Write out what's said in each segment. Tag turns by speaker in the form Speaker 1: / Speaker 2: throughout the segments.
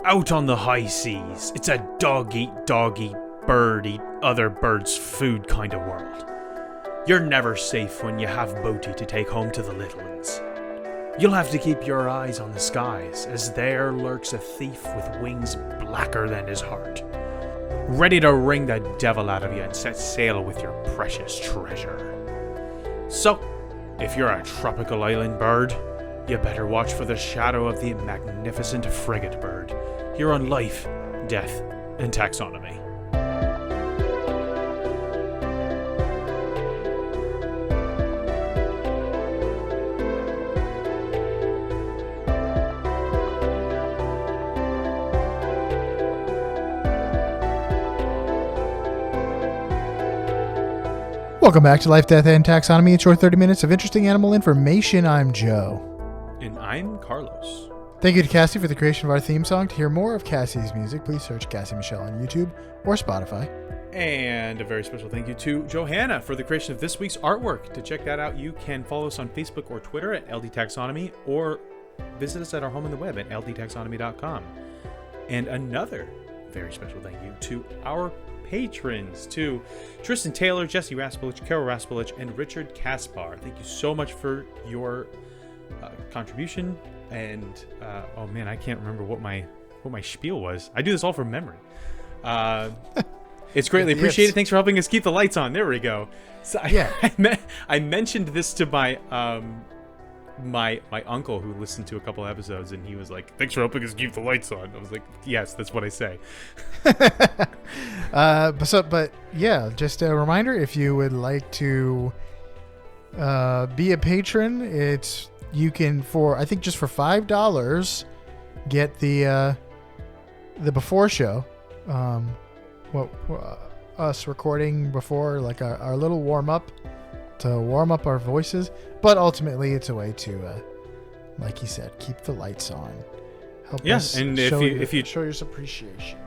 Speaker 1: out on the high seas. It's a dog eat, bird eat other birds' food kind of world. You're never safe when you have Boaty to take home to the little ones. You'll have to keep your eyes on the skies, as there lurks a thief with wings blacker than his heart, ready to wring the devil out of you and set sail with your precious treasure. So, if you're a tropical island bird, you better watch for the shadow of the magnificent Frigatebird, here on Life, Death, and Taxonomy.
Speaker 2: Welcome back to Life, Death, and Taxonomy. It's your 30 minutes of interesting animal information. I'm Joe.
Speaker 1: And I'm Carlos.
Speaker 2: Thank you to Cassie for the creation of our theme song. To hear more of Cassie's music, please search Cassie Michelle on YouTube or Spotify.
Speaker 1: And a very special thank you to Johanna for the creation of this week's artwork. To check that out, you can follow us on Facebook or Twitter at LD Taxonomy, or visit us at our home on the web at ldtaxonomy.com. And another very special thank you to our patrons, to Tristan Taylor, Jesse Raspolich, Carol Raspolich, and Richard Kaspar. Thank you so much for your contribution. And oh man, I can't remember what my spiel was. I do this all from memory. It's greatly appreciated. Thanks for helping us keep the lights on. There we go. So
Speaker 2: yeah,
Speaker 1: I mentioned this to my my uncle, who listened to a couple episodes, and he was like, "Thanks for helping us keep the lights on." I was like, "Yes, that's what I say."
Speaker 2: But yeah, just a reminder: if you would like to be a patron, you can, for I think just for $5, get the before show. Us recording before, like our little warm up, to warm up our voices, but ultimately it's a way to, like you said, keep the lights on. Help us,
Speaker 1: and if you
Speaker 2: show your appreciation,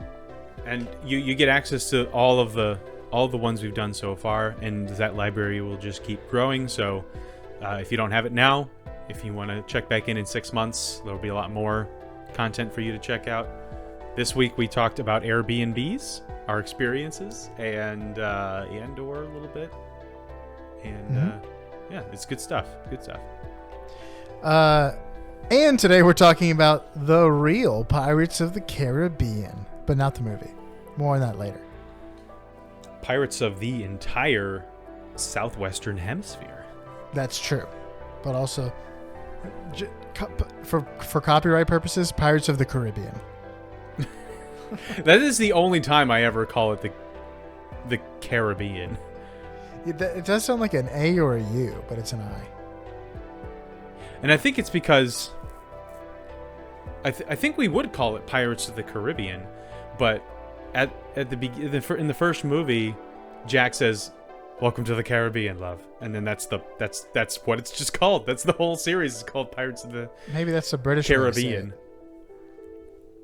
Speaker 1: and you get access to all the ones we've done so far, and that library will just keep growing. So if you don't have it now, if you want to check back in 6 months, there'll be a lot more content for you to check out. This week we talked about Airbnbs, our experiences, and or a little bit. And yeah, it's good stuff.
Speaker 2: And today we're talking about the real Pirates of the Caribbean, but not the movie. More on that later.
Speaker 1: Pirates of the entire southwestern hemisphere.
Speaker 2: That's true, but also for copyright purposes, Pirates of the Caribbean.
Speaker 1: That is the only time I ever call it the Caribbean.
Speaker 2: It does sound like an A or a U, but it's an I.
Speaker 1: And I think it's because I think we would call it Pirates of the Caribbean, but in the first movie, Jack says, "Welcome to the Caribbean, love," and then that's what it's just called. That's the whole series is called Pirates of the
Speaker 2: Maybe that's the British
Speaker 1: Caribbean.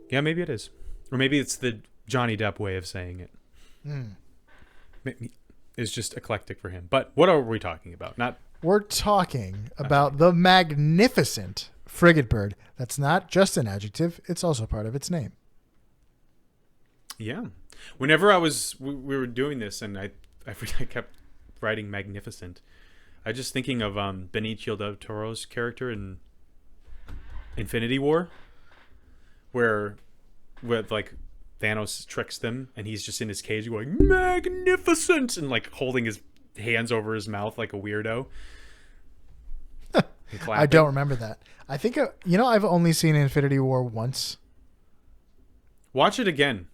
Speaker 1: Yeah, maybe it is, or maybe it's the Johnny Depp way of saying it. Is just eclectic for him. But what are we talking about?
Speaker 2: We're talking about the magnificent Frigatebird. That's not just an adjective; it's also part of its name.
Speaker 1: Yeah. Whenever we were doing this, and I kept writing magnificent, I was just thinking of Benicio del Toro's character in Infinity War, where like Thanos tricks them, and he's just in his cage going magnificent and like holding his hands over his mouth like a weirdo.
Speaker 2: I don't remember that. I think I've only seen Infinity War once.
Speaker 1: Watch it again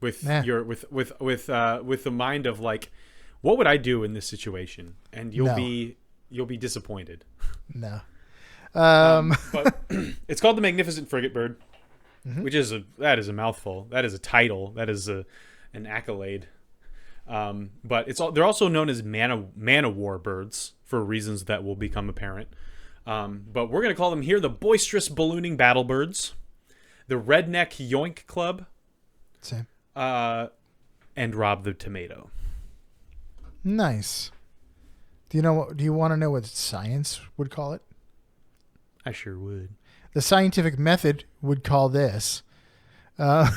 Speaker 1: with the mind of like, what would I do in this situation? And you'll be disappointed.
Speaker 2: No.
Speaker 1: But it's called the Magnificent Frigatebird. Mm-hmm. Which is a mouthful. That is a title. That is an accolade. But they're also known as man-o'-war birds for reasons that will become apparent. But we're gonna call them here the boisterous ballooning battle birds, the redneck yoink club,
Speaker 2: same,
Speaker 1: and Rob the tomato.
Speaker 2: Nice. Do you want to know what science would call it?
Speaker 1: I sure would.
Speaker 2: The scientific method would call this Uh,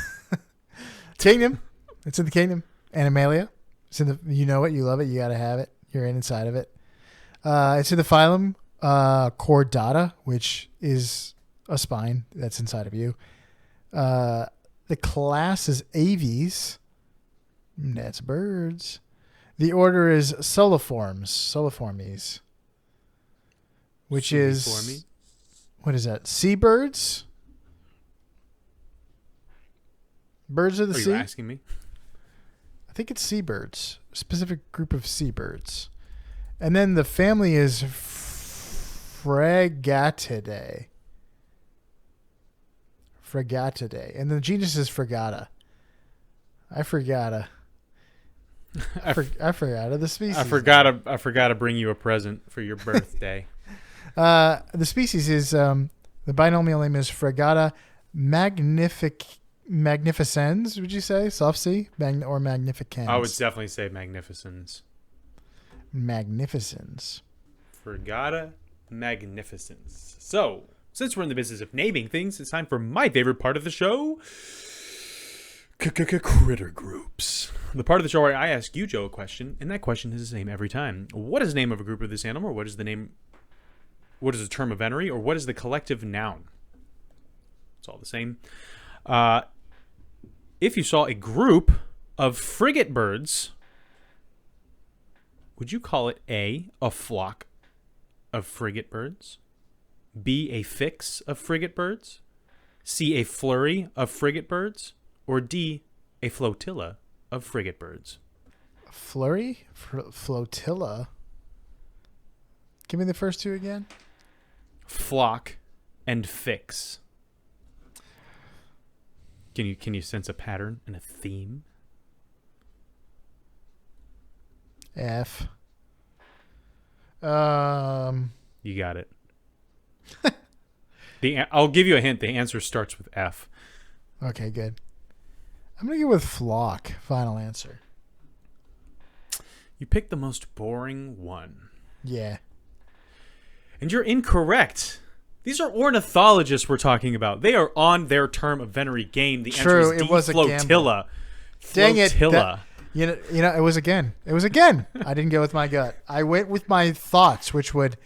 Speaker 2: Kingdom. It's in the kingdom. Animalia. It's in the. You know it. You love it. You gotta have it. You're inside of it. It's in the phylum Chordata, which is a spine that's inside of you. The class is Aves. That's birds. The order is Soliformes, which is what is that? Seabirds. Birds of the sea.
Speaker 1: Are you asking me?
Speaker 2: I think it's seabirds. A specific group of seabirds. And then the family is Frigatidae. And the genus is Frigata. I forgot the species.
Speaker 1: I forgot to bring you a present for your birthday.
Speaker 2: The species is the binomial name is Frigata magnificens. Would you say soft C or magnificens?
Speaker 1: I would definitely say magnificens.
Speaker 2: Magnificens.
Speaker 1: Frigata magnificens. So, since we're in the business of naming things, it's time for my favorite part of the show. Critter groups. The part of the show where I ask you, Joe, a question, and that question is the same every time. What is the name of a group of this animal? Or what is the term of venery? Or what is the collective noun? It's all the same. If you saw a group of frigate birds, would you call it A, a flock of frigate birds, B, a fix of frigate birds, C, a flurry of frigate birds, or D, a flotilla of frigate birds?
Speaker 2: Flurry? Flotilla? Give me the first two again.
Speaker 1: Flock and fix. Can you sense a pattern and a theme?
Speaker 2: F.
Speaker 1: You got it. I'll give you a hint. The answer starts with F.
Speaker 2: Okay, good. I'm going to go with flock. Final answer.
Speaker 1: You picked the most boring one.
Speaker 2: Yeah.
Speaker 1: And you're incorrect. These are ornithologists we're talking about. They are on their term of venery game. The answer is D,
Speaker 2: it was
Speaker 1: flotilla.
Speaker 2: Dang it.
Speaker 1: Flotilla.
Speaker 2: You know, it was again. I didn't go with my gut. I went with my thoughts, which would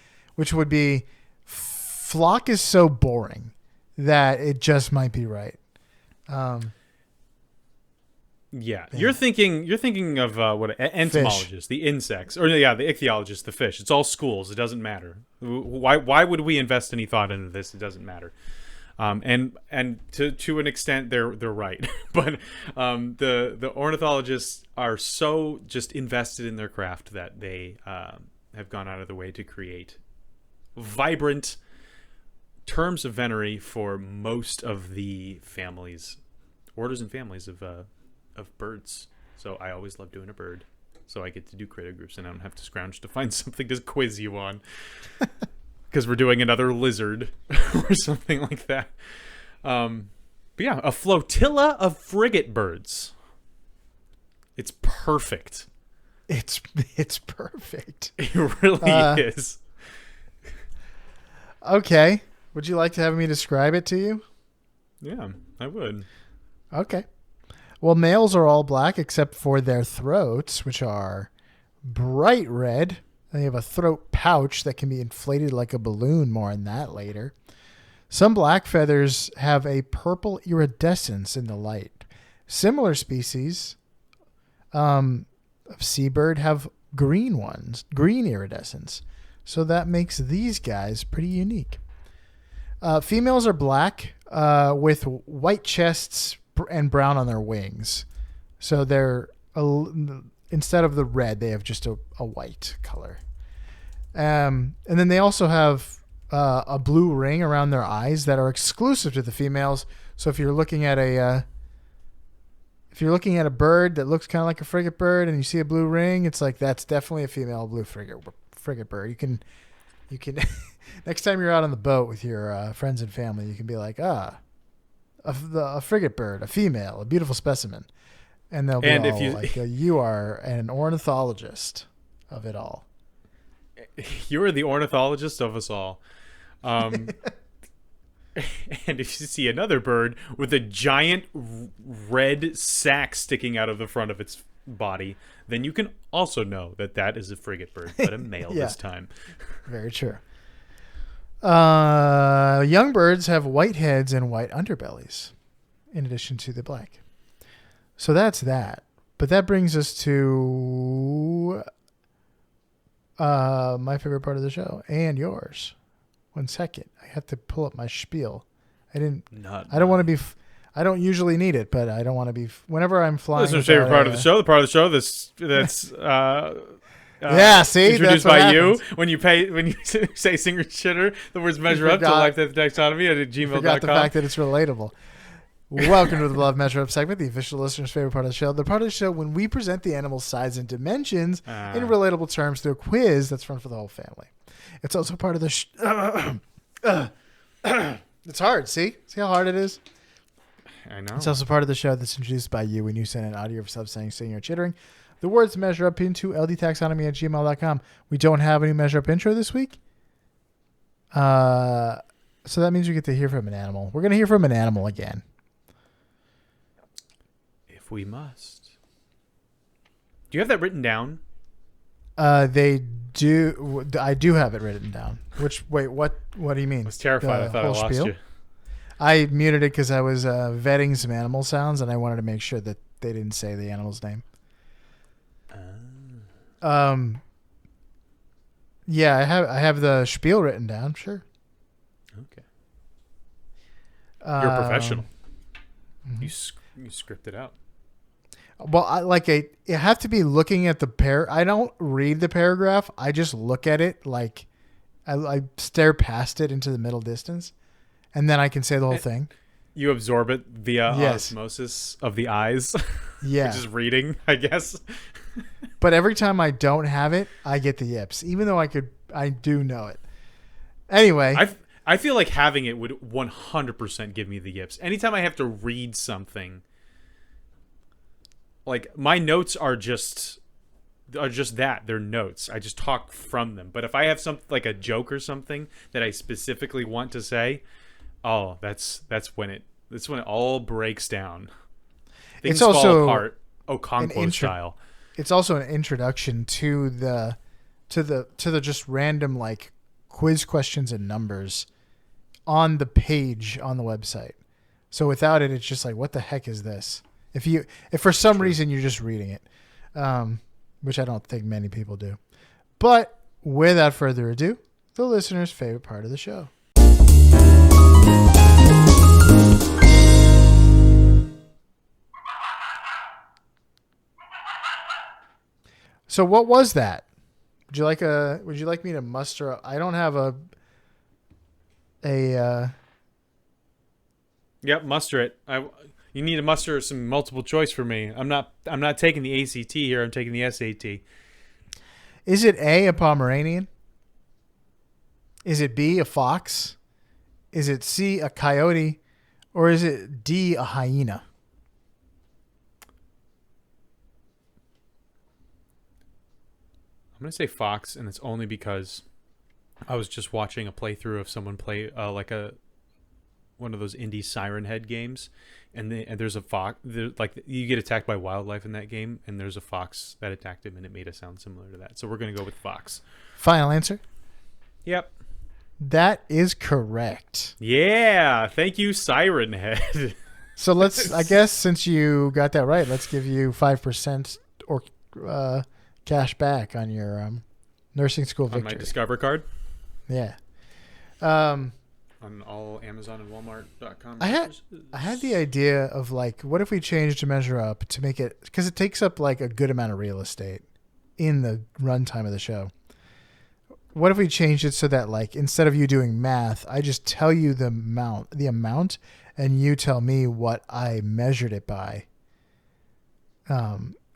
Speaker 2: be flock is so boring that it just might be right.
Speaker 1: Yeah, you're thinking of what entomologists, the insects, or the ichthyologists, the fish. It's all schools. It doesn't matter. Why would we invest any thought into this? It doesn't matter. And to an extent, they're right. But the ornithologists are so just invested in their craft that they have gone out of the way to create vibrant terms of venery for most of the orders and families of birds. So I always love doing a bird. So I get to do critter groups, and I don't have to scrounge to find something to quiz you on. Because we're doing another lizard or something like that. But yeah, a flotilla of frigate birds. It's perfect.
Speaker 2: It's perfect.
Speaker 1: It really is.
Speaker 2: Okay. Would you like to have me describe it to you?
Speaker 1: Yeah, I would.
Speaker 2: Okay. Well, males are all black except for their throats, which are bright red. They have a throat pouch that can be inflated like a balloon. More on that later. Some black feathers have a purple iridescence in the light. Similar species of seabird have green iridescence. So that makes these guys pretty unique. Females are black with white chests and brown on their wings. So they're instead of the red, they have just a white color. And then they also have a blue ring around their eyes that are exclusive to the females. So if you're looking at a bird that looks kind of like a frigate bird and you see a blue ring, it's like that's definitely a female blue frigate bird. You can next time you're out on the boat with your friends and family, you can be like, a frigate bird, a female, a beautiful specimen. And they'll be you are an ornithologist of it all.
Speaker 1: You're the ornithologist of us all. And if you see another bird with a giant red sack sticking out of the front of its body, then you can also know that that is a frigate bird, but a male
Speaker 2: Yeah.
Speaker 1: this time.
Speaker 2: Very true. Young birds have white heads and white underbellies, in addition to the black. So that's that. But that brings us to my favorite part of the show and yours. 1 second. I have to pull up my spiel. I don't want to be. I don't usually need it, but I don't want to be. Whenever I'm flying.
Speaker 1: This is my favorite part of the show. The part of the show that's
Speaker 2: yeah, see,
Speaker 1: introduced
Speaker 2: that's what
Speaker 1: by
Speaker 2: happens.
Speaker 1: you when you say singer shitter. The words measure up to
Speaker 2: forgot-
Speaker 1: life death taxonomy at
Speaker 2: Forgot the
Speaker 1: gmail.com.
Speaker 2: fact that it's relatable. Welcome to the Love Measure Up segment, the official listener's favorite part of the show. The part of the show when we present the animal's size and dimensions in relatable terms through a quiz that's run for the whole family. It's also part of the it's hard, see? See how hard it is?
Speaker 1: I know.
Speaker 2: It's also part of the show that's introduced by you when you send an audio of yourself saying, singing, or chittering. The words measure up into ldtaxonomy@gmail.com. We don't have any measure up intro this week. So that means we get to hear from an animal. We're going to hear from an animal again.
Speaker 1: If we must. Do you have that written down?
Speaker 2: They do. I do have it written down. Wait, what do you mean?
Speaker 1: I was terrified. I thought I
Speaker 2: whole
Speaker 1: lost
Speaker 2: spiel?
Speaker 1: you.
Speaker 2: I muted it because I was vetting some animal sounds, and I wanted to make sure that they didn't say the animal's name. Yeah, I have the spiel written down. Sure.
Speaker 1: Okay. You're a professional.
Speaker 2: Mm-hmm.
Speaker 1: You script it out.
Speaker 2: Well, I have to be looking at the I don't read the paragraph. I just look at it like I stare past it into the middle distance, and then I can say the whole thing.
Speaker 1: You absorb it via
Speaker 2: Yes.
Speaker 1: osmosis of the eyes.
Speaker 2: Yeah.
Speaker 1: Which is reading, I guess.
Speaker 2: But every time I don't have it, I get the yips, even though I do know it. Anyway.
Speaker 1: I feel like having it would 100% give me the yips. Anytime I have to read something, like my notes are just that. They're notes. I just talk from them. But if I have something like a joke or something that I specifically want to say, oh, that's when it all breaks down. Things
Speaker 2: It's also
Speaker 1: fall apart. Okonkwo style.
Speaker 2: It's also an introduction to the just random like quiz questions and numbers on the page on the website. So without it, it's just like, what the heck is this? If for some reason you're just reading it, which I don't think many people do. But without further ado, the listener's favorite part of the show. So what was that? Would you like me to muster? I don't have a
Speaker 1: Yep, muster it. You need to muster some multiple choice for me. I'm not taking the ACT here. I'm taking the SAT.
Speaker 2: Is it A, Pomeranian? Is it B, a fox? Is it C, a coyote? Or is it D, a hyena?
Speaker 1: I'm going to say fox, and it's only because I was just watching a playthrough of someone play one of those indie Siren Head games, and there's a fox. Like you get attacked by wildlife in that game, and there's a fox that attacked him, and it made a sound similar to that. So we're going to go with fox.
Speaker 2: Final answer?
Speaker 1: Yep.
Speaker 2: That is correct.
Speaker 1: Yeah. Thank you, Siren Head.
Speaker 2: So let's, I guess, since you got that right, let's give you 5% or cash back on your nursing school victory.
Speaker 1: On my Discover card.
Speaker 2: Yeah.
Speaker 1: On all Amazon and Walmart.com.
Speaker 2: I had the idea of like, what if we changed to measure up to make it, because it takes up like a good amount of real estate in the runtime of the show. What if we changed it so that like, instead of you doing math, I just tell you the amount, and you tell me what I measured it by,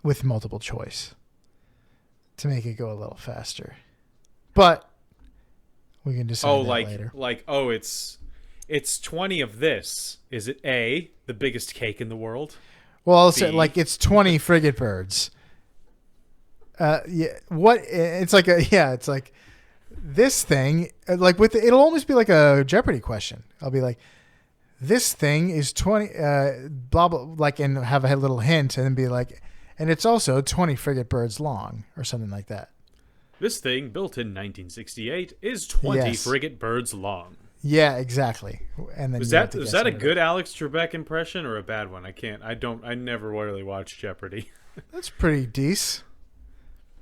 Speaker 2: with multiple choice to make it go a little faster. But we can decide that later.
Speaker 1: It's 20 of this. Is it A, the biggest cake in the world?
Speaker 2: Well, I'll
Speaker 1: B,
Speaker 2: say like it's 20 Frigatebirds. Yeah. What? It's like it's like this thing. Like it'll almost be like a Jeopardy question. I'll be like, this thing is 20, blah, blah, like, and have a little hint and then be like, and it's also 20 Frigatebirds long or something like that.
Speaker 1: This thing, built in 1968, is 20
Speaker 2: Yes.
Speaker 1: Frigatebirds long.
Speaker 2: Yeah, exactly. And then
Speaker 1: Was that a good Alex Trebek impression or a bad one? I never really watched Jeopardy.
Speaker 2: That's pretty decent.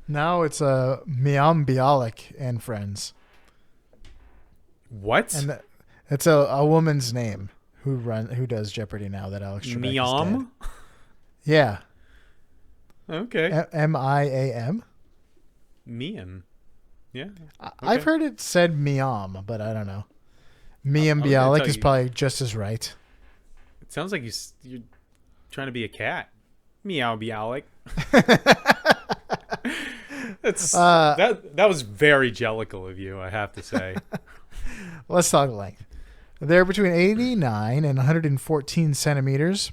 Speaker 2: Now it's a Miam Bialik and friends.
Speaker 1: What?
Speaker 2: And it's a woman's name who does Jeopardy now that Alex Trebek is dead.
Speaker 1: Miam?
Speaker 2: Yeah.
Speaker 1: Okay.
Speaker 2: Miam.
Speaker 1: Miam. Yeah.
Speaker 2: I've heard it said Miam, but I don't know. Miam
Speaker 1: I'm gonna
Speaker 2: Bialik
Speaker 1: tell
Speaker 2: is
Speaker 1: you.
Speaker 2: probably just as right.
Speaker 1: It sounds like you're trying to be a cat. Meow Bialik. That was very jellical of you, I have to say.
Speaker 2: Let's talk length. They're between 89 and 114 centimeters,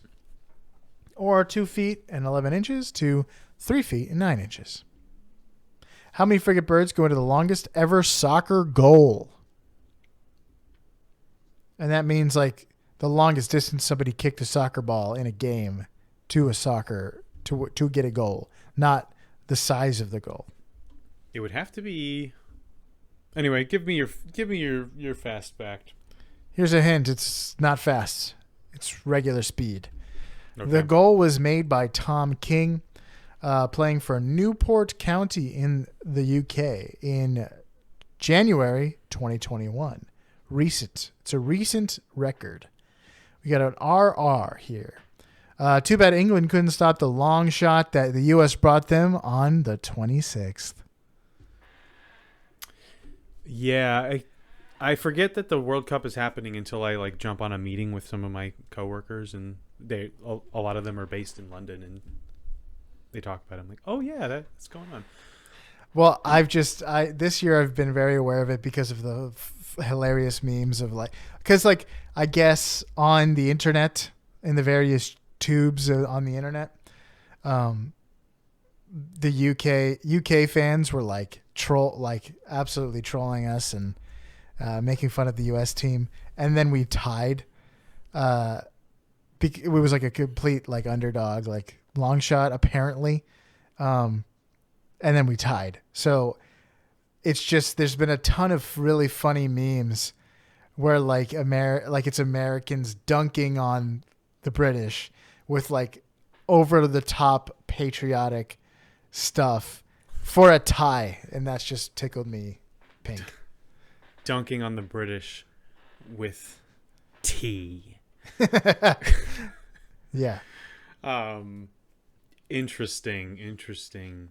Speaker 2: or 2 feet and 11 inches to 3 feet and 9 inches. How many Frigatebirds go into the longest ever soccer goal? And that means like the longest distance somebody kicked a soccer ball in a game to a soccer to get a goal, not the size of the goal.
Speaker 1: It would have to be. Anyway, give me your fast fact.
Speaker 2: Here's a hint: it's not fast; it's regular speed.
Speaker 1: Okay.
Speaker 2: The goal was made by Tom King, playing for Newport County in the UK in January 2021. Recent. It's a recent record. We got an RR here. Too bad England couldn't stop the long shot that the U.S. brought them on the 26th.
Speaker 1: Yeah, I forget that the World Cup is happening until I like jump on a meeting with some of my coworkers, and a lot of them are based in London, and they talk about it. I'm like, oh yeah, that's going on.
Speaker 2: Well, this year I've been very aware of it because of the hilarious memes of I guess on the internet, in the various tubes on the internet, the UK fans were absolutely trolling us and making fun of the US team, and then we tied. It was like a complete underdog, long shot apparently, and then we tied. So it's just there's been a ton of really funny memes where it's Americans dunking on the British with over the top patriotic stuff for a tie, and that's just tickled me pink.
Speaker 1: Dunking on the British with tea.
Speaker 2: Yeah.
Speaker 1: Interesting.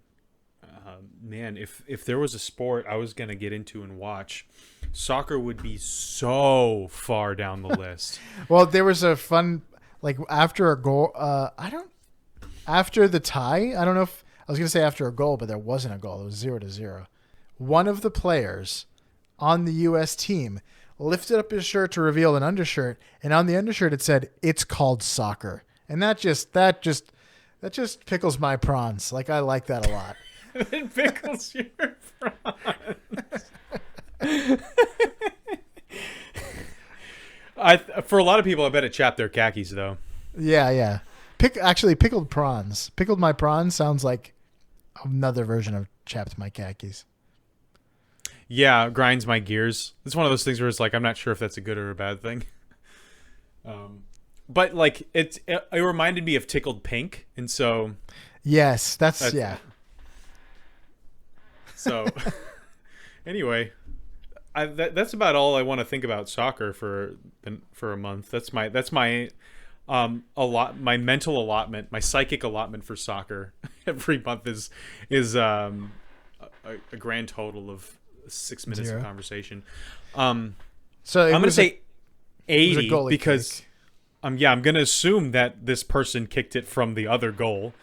Speaker 1: Man, if there was a sport I was gonna get into and watch, soccer would be so far down the list.
Speaker 2: Well, there was a fun after a goal. After the tie. I don't know if I was gonna say after a goal, but there wasn't a goal. It was 0-0. One of the players on the U.S. team lifted up his shirt to reveal an undershirt, and on the undershirt it said, "It's called soccer," and that just pickles my prawns. I like that a lot.
Speaker 1: It pickles your prawns. For a lot of people, I bet it chapped their khakis though.
Speaker 2: Yeah. Pickled prawns. Pickled my prawns sounds like another version of chapped my khakis.
Speaker 1: Yeah, grinds my gears. It's one of those things where it's I'm not sure if that's a good or a bad thing. But it reminded me of tickled pink, and so
Speaker 2: yes, that's yeah.
Speaker 1: So anyway, that's about all I want to think about soccer for a month. That's my my mental allotment, my psychic allotment for soccer every month is a grand total of 6 minutes
Speaker 2: 0.
Speaker 1: of conversation.
Speaker 2: So
Speaker 1: I'm going to say 80 because I'm going to assume that this person kicked it from the other goal.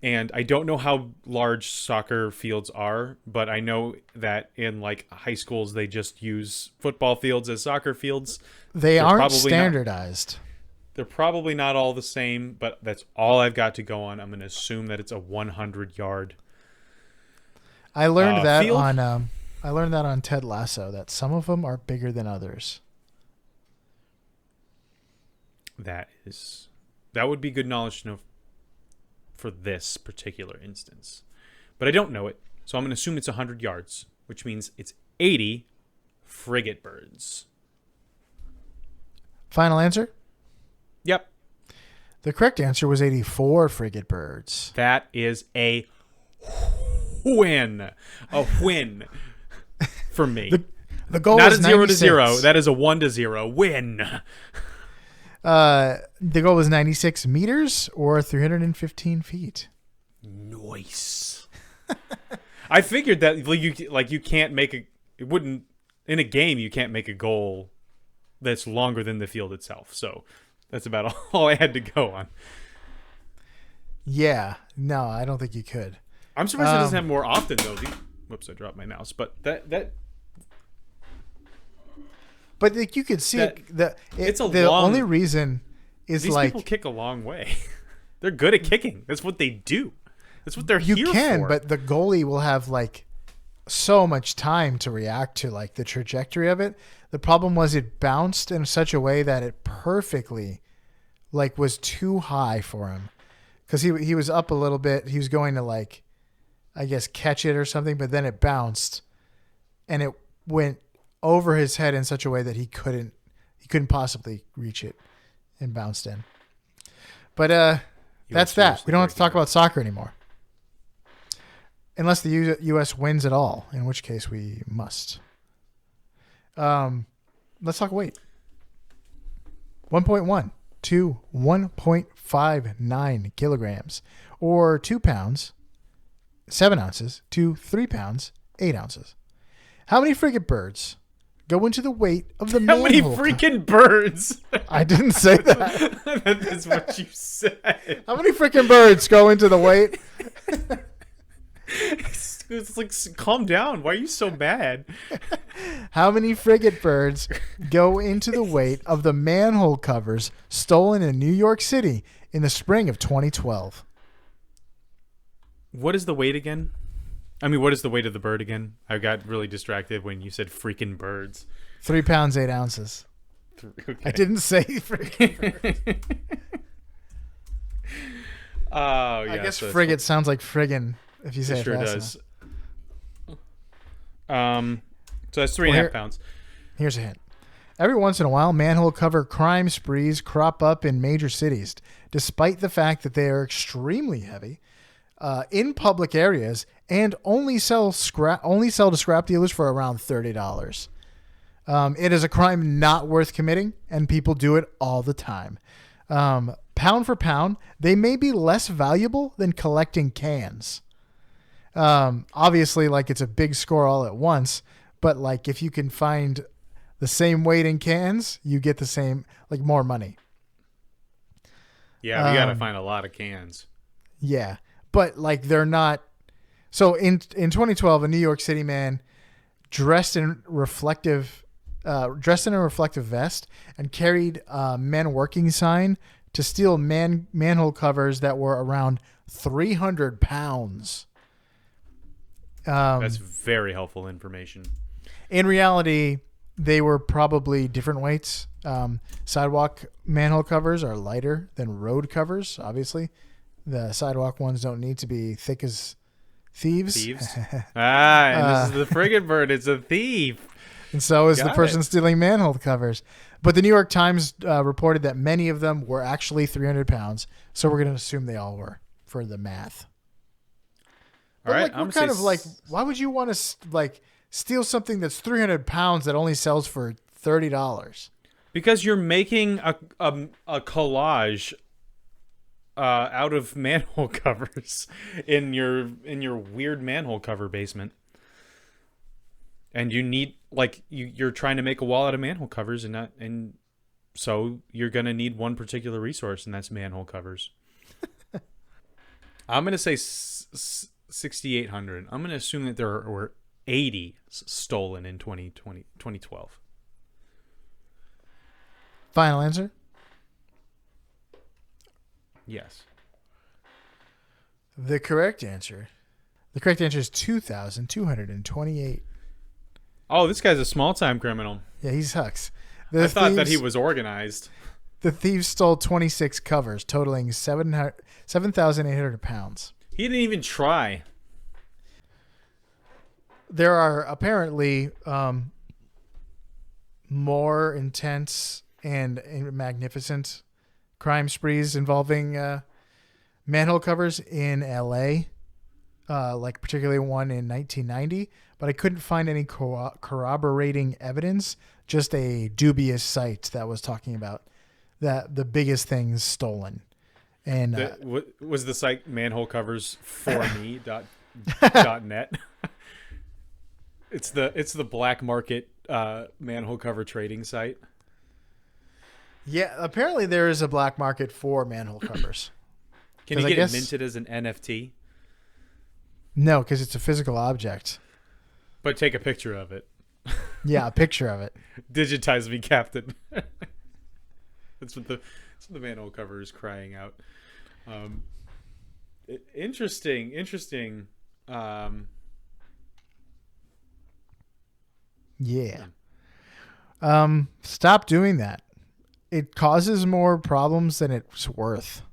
Speaker 1: And I don't know how large soccer fields are, but I know that in high schools they just use football fields as soccer fields.
Speaker 2: They aren't standardized.
Speaker 1: They're probably not all the same, but that's all I've got to go on. I'm going to assume that it's a 100-yard.
Speaker 2: I learned that
Speaker 1: field.
Speaker 2: on Ted Lasso, that some of them are bigger than others.
Speaker 1: That would be good knowledge to know for this particular instance. But I don't know it, so I'm going to assume it's 100 yards, which means it's 80 Frigatebirds.
Speaker 2: Final answer?
Speaker 1: Yep.
Speaker 2: The correct answer was 84 Frigatebirds.
Speaker 1: That is a win. A win for me.
Speaker 2: The goal
Speaker 1: Not
Speaker 2: was
Speaker 1: a 0 to
Speaker 2: 96.
Speaker 1: 0. That is a 1 to 0 win.
Speaker 2: The goal was 96 meters or 315 feet.
Speaker 1: Nice. I figured that you can't make it wouldn't in a game you can't make a goal that's longer than the field itself. So that's about all I had to go on.
Speaker 2: Yeah, no, I don't think you could.
Speaker 1: I'm surprised it doesn't happen more often though. Whoops, I dropped my mouse. But
Speaker 2: But like you could see
Speaker 1: it's
Speaker 2: the only reason is
Speaker 1: these
Speaker 2: like
Speaker 1: people kick a long way. They're good at kicking. That's what they do. That's what they're here for.
Speaker 2: You can, but the goalie will have like so much time to react to like the trajectory of it. The problem was it bounced in such a way that it perfectly like was too high for him because he was up a little bit. He was going to like I guess catch it or something, but then it bounced and it went over his head in such a way that he couldn't possibly reach it and bounced in. But that's that. We don't have to talk about soccer anymore. Unless the U.S. wins at all, in which case we must. Let's talk weight. 1.1 to 1.59 kilograms, or 2 pounds, 7 ounces, to 3 pounds, 8 ounces. How many frigatebirds go into the weight of the
Speaker 1: How many
Speaker 2: manhole
Speaker 1: freaking birds?
Speaker 2: I didn't say that.
Speaker 1: That's what you said.
Speaker 2: How many freaking birds go into the weight?
Speaker 1: It's like, calm down. Why are you so mad?
Speaker 2: How many frigatebirds go into the weight of the manhole covers stolen in New York City in the spring of 2012?
Speaker 1: What is the weight again? I mean, what is the weight of the bird again? I got really distracted when you said freaking birds.
Speaker 2: 3 pounds, 8 ounces.
Speaker 1: Okay.
Speaker 2: I didn't say freaking birds.
Speaker 1: Oh, yeah.
Speaker 2: I guess frigate sounds like friggin' if you say it
Speaker 1: sure
Speaker 2: fast
Speaker 1: does.
Speaker 2: enough.
Speaker 1: So that's 3.5 pounds.
Speaker 2: Here's a hint. Every once in a while, manhole cover crime sprees crop up in major cities, despite the fact that they are extremely heavy, in public areas, and only sell to scrap dealers for around $30. It is a crime not worth committing, and people do it all the time. Pound for pound, they may be less valuable than collecting cans. Obviously, like it's a big score all at once, but like if you can find the same weight in cans, you get the same, like more money.
Speaker 1: Yeah, we got to find a lot of cans.
Speaker 2: Yeah, but like they're not. So in 2012, a New York City man dressed in a reflective vest and carried a men working sign to steal manhole covers that were around 300 pounds.
Speaker 1: That's very helpful information.
Speaker 2: In reality, they were probably different weights. Sidewalk manhole covers are lighter than road covers, obviously. The sidewalk ones don't need to be thick as thieves.
Speaker 1: And this is the Frigatebird. It's a thief.
Speaker 2: And so is the person stealing manhole covers. But the New York Times reported that many of them were actually 300 pounds. So we're going to assume they all were for the math.
Speaker 1: All right.
Speaker 2: Like, we're kind of like, why would you want to like steal something that's 300 pounds that only sells for $30?
Speaker 1: Because you're making a collage out of manhole covers in your weird manhole cover basement. And you need you're trying to make a wall out of manhole covers and so you're going to need one particular resource, and that's manhole covers. I'm going to say 6,800. I'm going to assume that there were 80 stolen in 2012.
Speaker 2: Final answer?
Speaker 1: Yes.
Speaker 2: The correct answer is 2,228.
Speaker 1: Oh, this guy's a small-time criminal.
Speaker 2: Yeah, he sucks.
Speaker 1: I thought that he was organized.
Speaker 2: The thieves stole 26 covers, totaling 7,800 pounds.
Speaker 1: He didn't even try.
Speaker 2: There are apparently more intense and magnificent crime sprees involving manhole covers in L.A., like particularly one in 1990, but I couldn't find any corroborating evidence, just a dubious site that was talking about that the biggest things stolen. And
Speaker 1: was the site manholecovers4me.net? It's the black market manhole cover trading site.
Speaker 2: Yeah, apparently there is a black market for manhole covers.
Speaker 1: Can you get it minted as an NFT?
Speaker 2: No, because it's a physical object.
Speaker 1: But take a picture of it.
Speaker 2: Yeah, a picture of it.
Speaker 1: Digitize me, Captain. That's what the manhole cover is crying out. Interesting.
Speaker 2: Yeah. Stop doing that. It causes more problems than it's worth.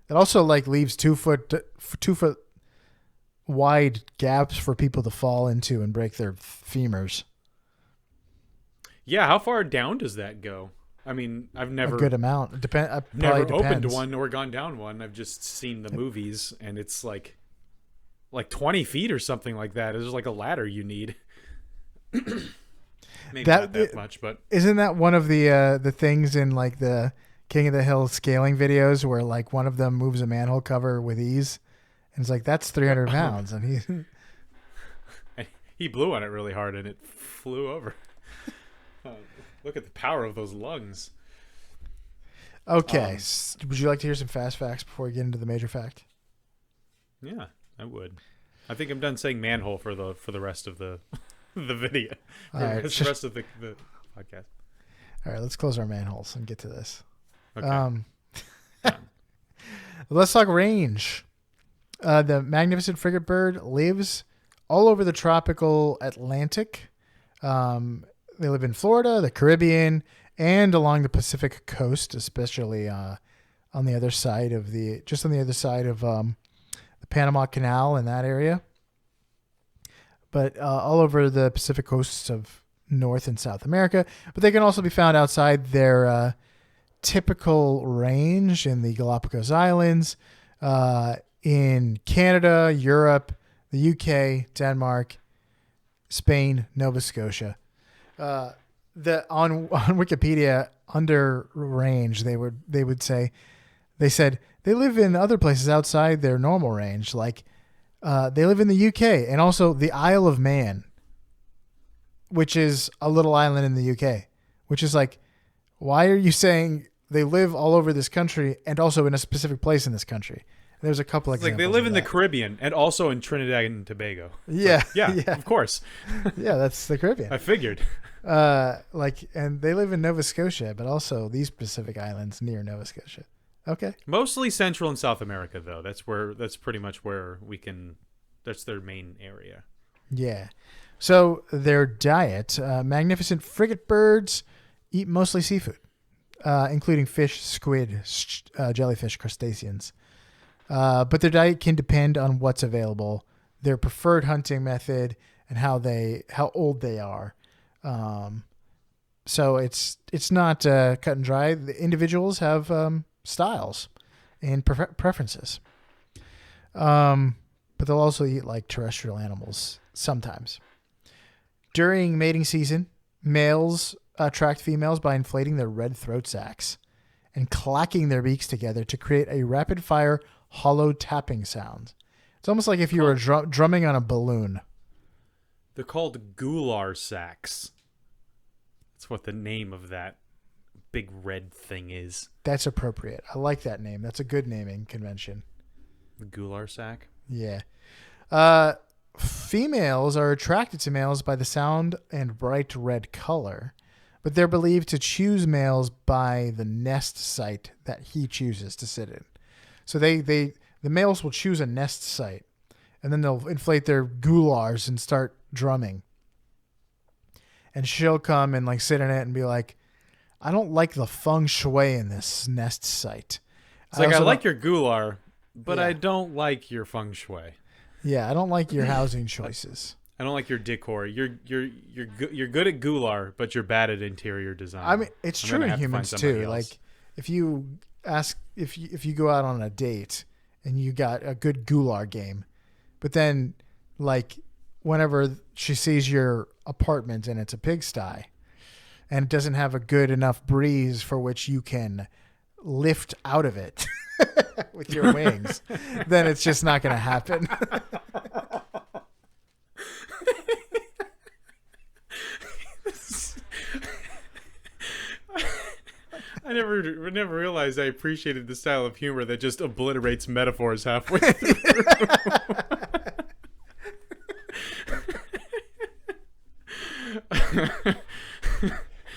Speaker 2: It also leaves 2 foot wide gaps for people to fall into and break their femurs.
Speaker 1: Yeah, how far down does that go? I mean, I've never
Speaker 2: a good amount.
Speaker 1: Never
Speaker 2: depends.
Speaker 1: opened one or gone down one. I've just seen the movies, and it's like 20 feet or something like that. It's just like a ladder you need. Maybe not that much, but
Speaker 2: isn't that one of the things in like the King of the Hill scaling videos where like one of them moves a manhole cover with ease, and it's like that's 300 pounds, and
Speaker 1: he blew on it really hard, and it flew over. Look at the power of those lungs.
Speaker 2: Okay, would you like to hear some fast facts before we get into the major fact?
Speaker 1: Yeah, I would. I think I'm done saying manhole for the rest of the video.
Speaker 2: All right,
Speaker 1: the rest of the podcast.
Speaker 2: All right, let's close our manholes and get to this.
Speaker 1: Okay.
Speaker 2: Let's talk range. The magnificent Frigatebird lives all over the tropical Atlantic. They live in Florida, the Caribbean, and along the Pacific coast, especially on the other side of the Panama Canal in that area. But all over the Pacific coasts of North and South America. But they can also be found outside their typical range in the Galapagos Islands, in Canada, Europe, the UK, Denmark, Spain, Nova Scotia. On Wikipedia, under range, they said they live in other places outside their normal range, like they live in the UK and also the Isle of Man, which is a little island in the UK, which is like, why are you saying they live all over this country and also in a specific place in this country? There's a couple of examples.
Speaker 1: Like they live in the Caribbean and also in Trinidad and Tobago.
Speaker 2: Yeah.
Speaker 1: Yeah, of course.
Speaker 2: Yeah, that's the Caribbean.
Speaker 1: I figured.
Speaker 2: And they live in Nova Scotia, but also these Pacific Islands near Nova Scotia. Okay.
Speaker 1: Mostly Central and South America, though. That's pretty much where that's their main area.
Speaker 2: Yeah. So their diet, magnificent frigatebirds eat mostly seafood, including fish, squid, jellyfish, crustaceans. But their diet can depend on what's available, their preferred hunting method, and how old they are. So it's not cut and dry. The individuals have styles and preferences. But they'll also eat like terrestrial animals sometimes. During mating season, males attract females by inflating their red throat sacs and clacking their beaks together to create a rapid-fire hollow tapping sound. It's almost like if you were drumming on a balloon.
Speaker 1: They're called gular sacs. That's what the name of that big red thing is.
Speaker 2: That's appropriate. I like that name. That's a good naming convention.
Speaker 1: The gular sac?
Speaker 2: Yeah. Females are attracted to males by the sound and bright red color, but they're believed to choose males by the nest site that he chooses to sit in. So the males will choose a nest site, and then they'll inflate their gulars and start drumming. And she'll come and like sit in it and be like, I don't like the feng shui in this nest site.
Speaker 1: It's like I
Speaker 2: also
Speaker 1: like
Speaker 2: don't-
Speaker 1: your gular, but
Speaker 2: Yeah.
Speaker 1: I don't like your feng shui.
Speaker 2: Yeah, I don't like your housing choices.
Speaker 1: I don't like your decor. You're good at gular, but you're bad at interior design.
Speaker 2: I mean, it's
Speaker 1: I'm
Speaker 2: true
Speaker 1: gonna
Speaker 2: in
Speaker 1: have to find
Speaker 2: humans
Speaker 1: somebody
Speaker 2: too.
Speaker 1: else.
Speaker 2: Like, if you ask if you go out on a date and you got a good gular game, but then like whenever she sees your apartment and it's a pigsty and it doesn't have a good enough breeze for which you can lift out of it with your wings, then it's just not going to happen.
Speaker 1: I never realized I appreciated the style of humor that just obliterates metaphors halfway through.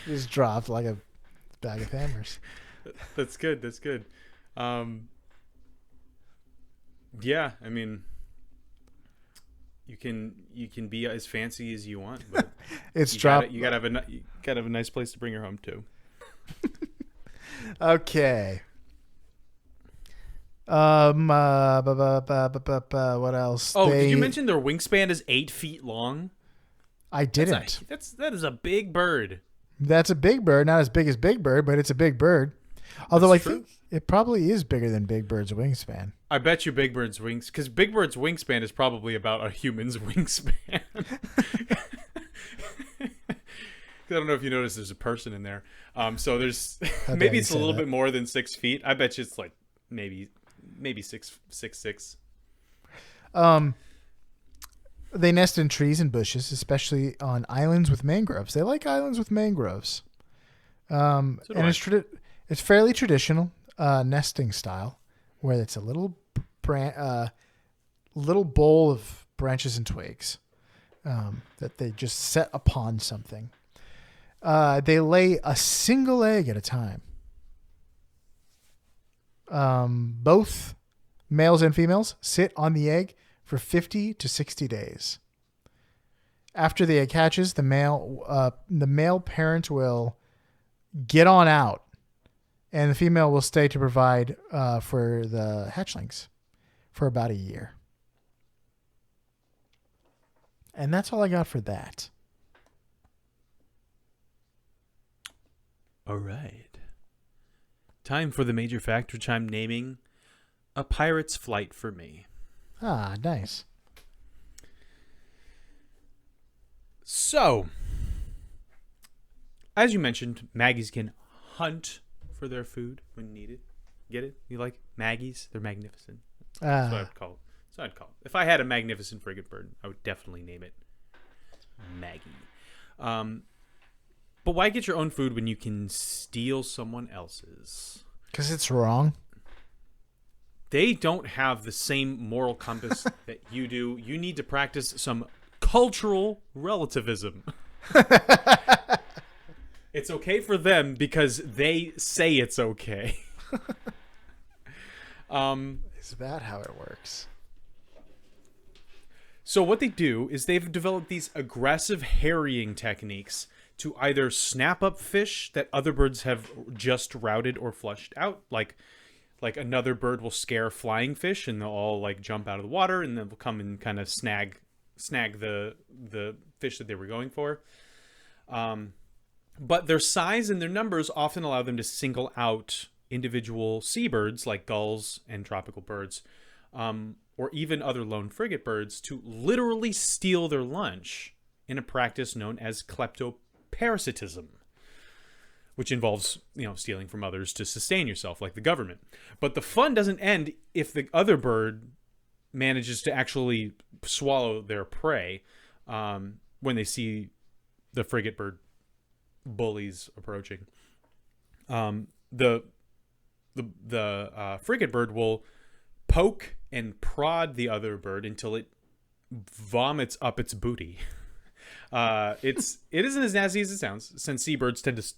Speaker 2: Just dropped like a bag of hammers.
Speaker 1: That's good. That's good. Yeah, I mean, you can be as fancy as you want, but
Speaker 2: It's
Speaker 1: you
Speaker 2: dropped.
Speaker 1: you gotta have a nice place to bring her home to.
Speaker 2: Okay. What else?
Speaker 1: Oh, did you mention their wingspan is 8 feet long?
Speaker 2: I didn't.
Speaker 1: That is a big bird.
Speaker 2: That's a big bird, not as big as Big Bird, but it's a big bird. Although
Speaker 1: That's
Speaker 2: I think it probably is bigger than Big Bird's wingspan.
Speaker 1: I bet you Big Bird's wings, because Big Bird's wingspan is probably about a human's wingspan. I don't know if you noticed there's a person in there. So there's
Speaker 2: How dare
Speaker 1: maybe
Speaker 2: you
Speaker 1: it's a
Speaker 2: say
Speaker 1: little
Speaker 2: that.
Speaker 1: bit more than 6 feet. I bet you it's like maybe 6'6".
Speaker 2: They nest in trees and bushes, especially on islands with mangroves. They like islands with mangroves.
Speaker 1: So do
Speaker 2: And
Speaker 1: I.
Speaker 2: it's fairly traditional nesting style, where it's a little little bowl of branches and twigs that they just set upon something. They lay a single egg at a time. Both males and females sit on the egg for 50 to 60 days. After the egg hatches, the male parent will get on out, and the female will stay to provide for the hatchlings for about a year. And that's all I got for that.
Speaker 1: All right. Time for the major fact, which I'm naming A Pirate's Flight for Me.
Speaker 2: Ah, nice.
Speaker 1: So, as you mentioned, Maggies can hunt for their food when needed. Get it? You like Maggies? They're magnificent. That's what I'd call it. That's what I'd call it. If I had a magnificent Frigatebird, I would definitely name it Maggie. But why get your own food when you can steal someone else's?
Speaker 2: Because it's wrong.
Speaker 1: They don't have the same moral compass that you do. You need to practice some cultural relativism. It's okay for them because they say it's okay.
Speaker 2: Is that how it works?
Speaker 1: So what they do is they've developed these aggressive harrying techniques to either snap up fish that other birds have just routed or flushed out, like another bird will scare flying fish and they'll all like jump out of the water and then they'll come and kind of snag the fish that they were going for. But their size and their numbers often allow them to single out individual seabirds like gulls and tropical birds, or even other lone frigate birds, to literally steal their lunch in a practice known as kleptoparasitism, which involves, stealing from others to sustain yourself, like the government. But the fun doesn't end if the other bird manages to actually swallow their prey when they see the frigate bird bullies approaching. The frigate bird will poke and prod the other bird until it vomits up its booty. It isn't as nasty as it sounds, since seabirds tend to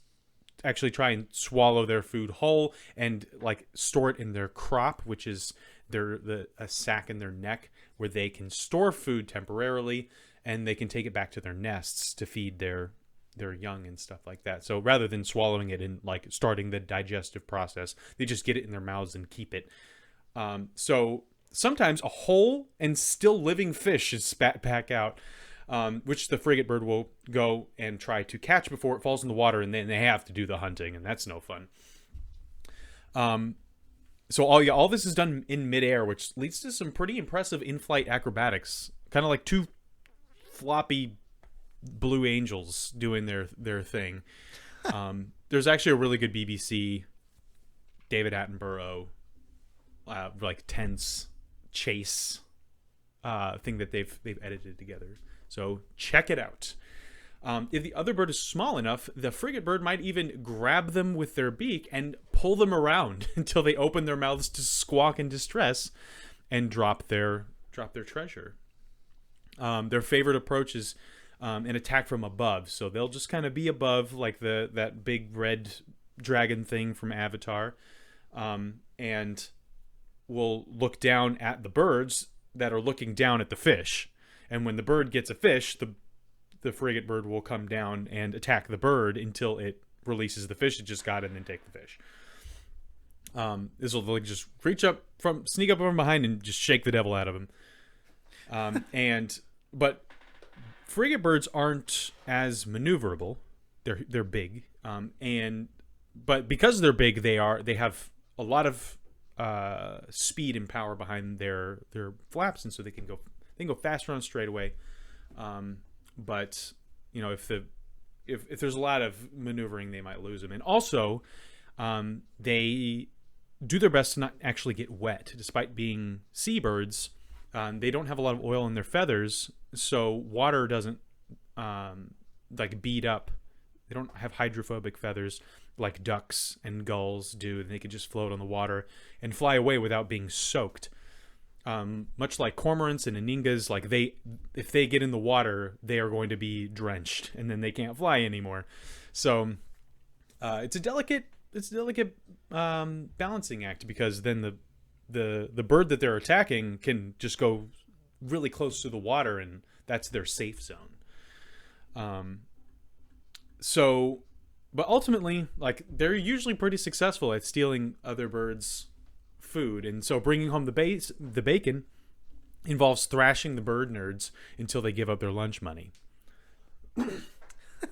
Speaker 1: actually try and swallow their food whole and like store it in their crop, which is a sac in their neck where they can store food temporarily and they can take it back to their nests to feed their their young and stuff like that. So rather than swallowing it and like starting the digestive process, they just get it in their mouths and keep it. So sometimes a whole and still living fish is spat back out, which the Frigatebird will go and try to catch before it falls in the water, and then they have to do the hunting, and that's no fun. So all this is done in midair, which leads to some pretty impressive in-flight acrobatics, kind of like two floppy blue angels doing their thing. There's actually a really good BBC David Attenborough like tense chase thing that they've edited together. So check it out. If the other bird is small enough, the Frigatebird might even grab them with their beak and pull them around until they open their mouths to squawk in distress and drop their treasure. Their favorite approach is an attack from above. So they'll just kind of be above, like that big red dragon thing from Avatar, and will look down at the birds that are looking down at the fish. And when the bird gets a fish, the Frigatebird will come down and attack the bird until it releases the fish it just got and then take the fish. This will like just sneak up from behind and just shake the devil out of him. But Frigatebirds aren't as maneuverable. They're big, but because they're big, they have a lot of speed and power behind their flaps, and so they can go faster on straightaway. But you know, if there's a lot of maneuvering, they might lose them. And also, they do their best to not actually get wet, despite being seabirds. They don't have a lot of oil in their feathers, so water doesn't like bead up. They don't have hydrophobic feathers like ducks and gulls do, and they can just float on the water and fly away without being soaked. Much like cormorants and aningas, like if they get in the water, they are going to be drenched, and then they can't fly anymore. So it's a delicate balancing act, because then the bird that they're attacking can just go really close to the water, and that's their safe zone. But ultimately, like, they're usually pretty successful at stealing other birds' food, and so bringing home the bacon involves thrashing the bird nerds until they give up their lunch money.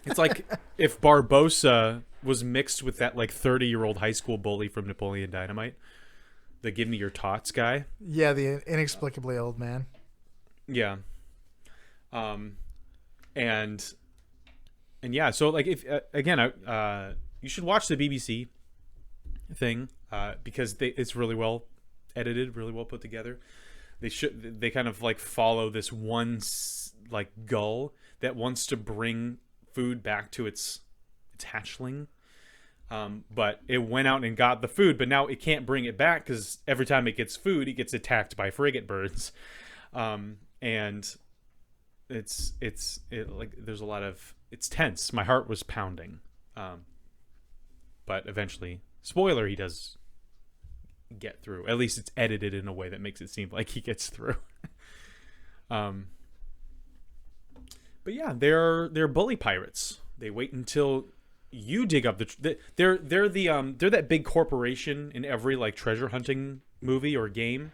Speaker 1: It's like if Barbossa was mixed with that like 30-year-old high school bully from Napoleon Dynamite, the "Give me your tots" guy.
Speaker 2: Yeah, the inexplicably old man.
Speaker 1: Yeah. And yeah, so like if again, you should watch the BBC thing because it's really well edited, really well put together. They kind of like follow this one like gull that wants to bring food back to its hatchling, but it went out and got the food, but now it can't bring it back because every time it gets food, it gets attacked by Frigatebirds, and it's like there's a lot of, it's tense. My heart was pounding, but eventually, spoiler, he does get through. At least it's edited in a way that makes it seem like he gets through. But yeah, they're bully pirates. They wait until you dig up they're that big corporation in every like treasure hunting movie or game,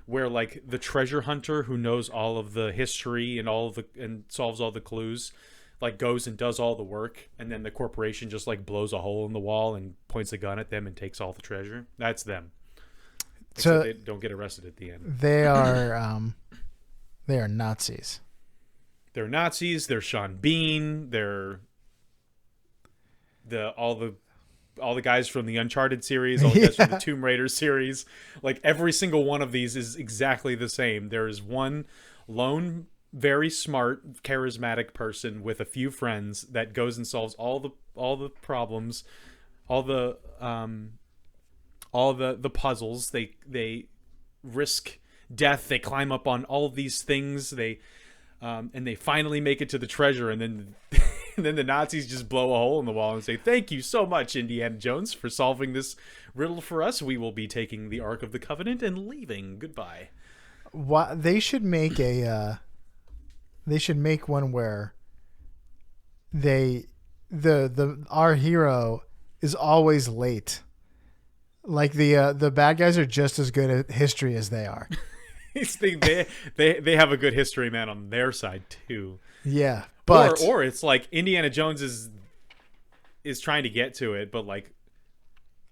Speaker 1: where like the treasure hunter who knows all of the history and solves all the clues, like goes and does all the work, and then the corporation just like blows a hole in the wall and points a gun at them and takes all the treasure. That's them. So they don't get arrested at the end.
Speaker 2: They are Nazis.
Speaker 1: They're Nazis. They're Sean Bean. They're all the guys from the Uncharted series, all the guys from the Tomb Raider series. Like every single one of these is exactly the same. There is one lone, very smart, charismatic person with a few friends that goes and solves all the problems, all the puzzles. They risk death. They climb up on all of these things. And they finally make it to the treasure, and then and then the Nazis just blow a hole in the wall and say, "Thank you so much, Indiana Jones, for solving this riddle for us. We will be taking the Ark of the Covenant and leaving. Goodbye."
Speaker 2: They should make one where they the our hero is always late. Like the bad guys are just as good at history as they are.
Speaker 1: they have a good history man on their side too.
Speaker 2: Yeah, but
Speaker 1: or it's like Indiana Jones is trying to get to it, but like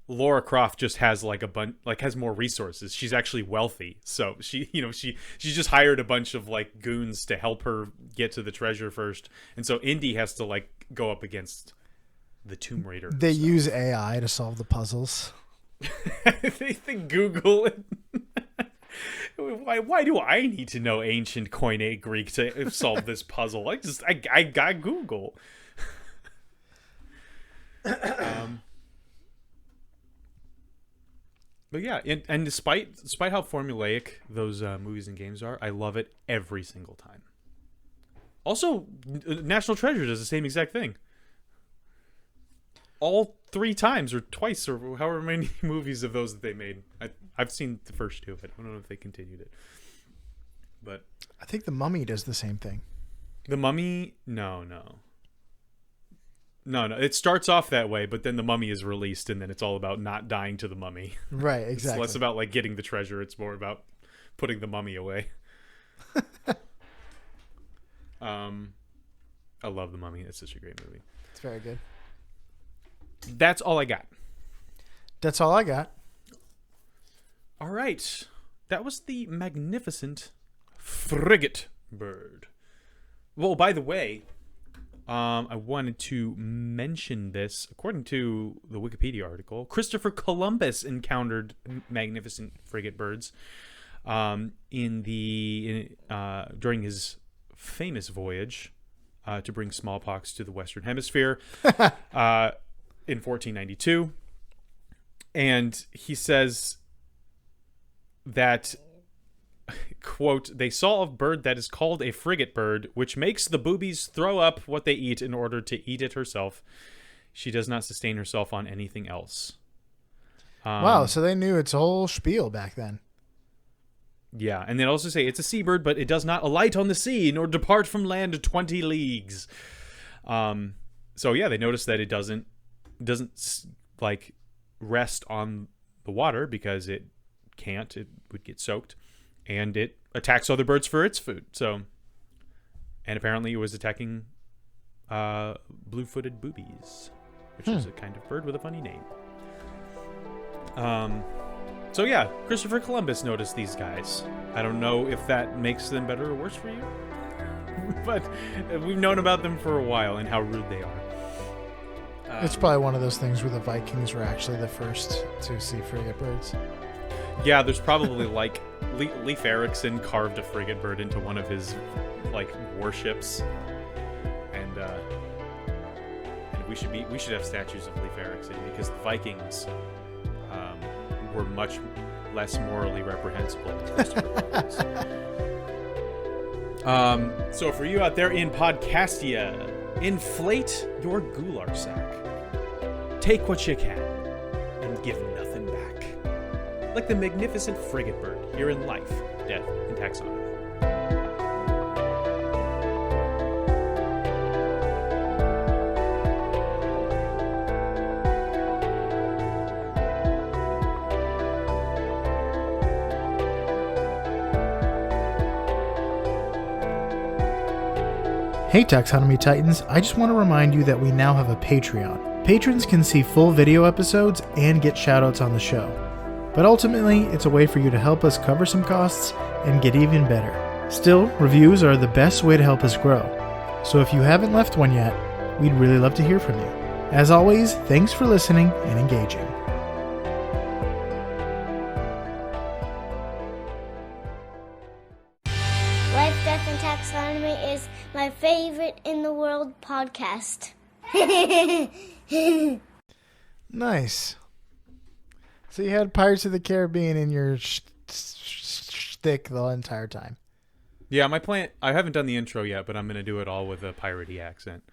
Speaker 1: Laura Croft just has like has more resources. She's actually wealthy, so she just hired a bunch of like goons to help her get to the treasure first, and so Indy has to like go up against the Tomb Raider.
Speaker 2: They use AI to solve the puzzles.
Speaker 1: they Google it. Why do I need to know ancient Koine Greek to solve this puzzle? I got Google. But yeah, and despite how formulaic those movies and games are, I love it every single time. Also, National Treasure does the same exact thing. All 3 times or twice or however many movies of those that they made. I've seen the first 2. I don't know if they continued it. But
Speaker 2: I think The Mummy does the same thing.
Speaker 1: The Mummy, no. It starts off that way, but then the Mummy is released, and then it's all about not dying to the Mummy.
Speaker 2: Right, exactly.
Speaker 1: It's less about like getting the treasure. It's more about putting the Mummy away. I love the Mummy. It's such a great movie.
Speaker 2: It's very good.
Speaker 1: That's all I got.
Speaker 2: That's all I got.
Speaker 1: All right. That was the magnificent Frigatebird. Well, by the way, I wanted to mention this. According to the Wikipedia article, Christopher Columbus encountered magnificent frigatebirds during his famous voyage to bring smallpox to the Western Hemisphere in 1492. And he says that, quote, they saw a bird that is called a frigatebird, which makes the boobies throw up what they eat in order to eat it herself. She does not sustain herself on anything else.
Speaker 2: Wow, so they knew its whole spiel back then.
Speaker 1: Yeah, and they also say it's a seabird, but it does not alight on the sea nor depart from land 20 leagues. So yeah, they noticed that it doesn't like rest on the water because it can't. It would get soaked, and it attacks other birds for its food. So, and apparently it was attacking blue-footed boobies, which is a kind of bird with a funny name. So yeah, Christopher Columbus noticed these guys. I don't know if that makes them better or worse for you, but we've known about them for a while and how rude they are.
Speaker 2: It's probably one of those things where the Vikings were actually the first to see frigatebirds.
Speaker 1: Yeah, there's probably like Leif Erikson carved a frigatebird into one of his like warships, and we should have statues of Leif Erikson because the Vikings were much less morally reprehensible than Christopher Columbus. So for you out there in Podcastia, inflate your gular sack. Take what you can and give nothing back. Like the magnificent frigatebird here in Life, Death, and Taxonomy.
Speaker 2: Hey Taxonomy Titans, I just want to remind you that we now have a Patreon. Patrons can see full video episodes and get shoutouts on the show. But ultimately, it's a way for you to help us cover some costs and get even better. Still, reviews are the best way to help us grow. So if you haven't left one yet, we'd really love to hear from you. As always, thanks for listening and engaging.
Speaker 3: Life, Death, and Taxonomy is my favorite in the world podcast.
Speaker 2: Nice. So you had Pirates of the Caribbean in your shtick the entire time.
Speaker 1: Yeah, my plan. I haven't done the intro yet, but I'm going to do it all with a piratey accent.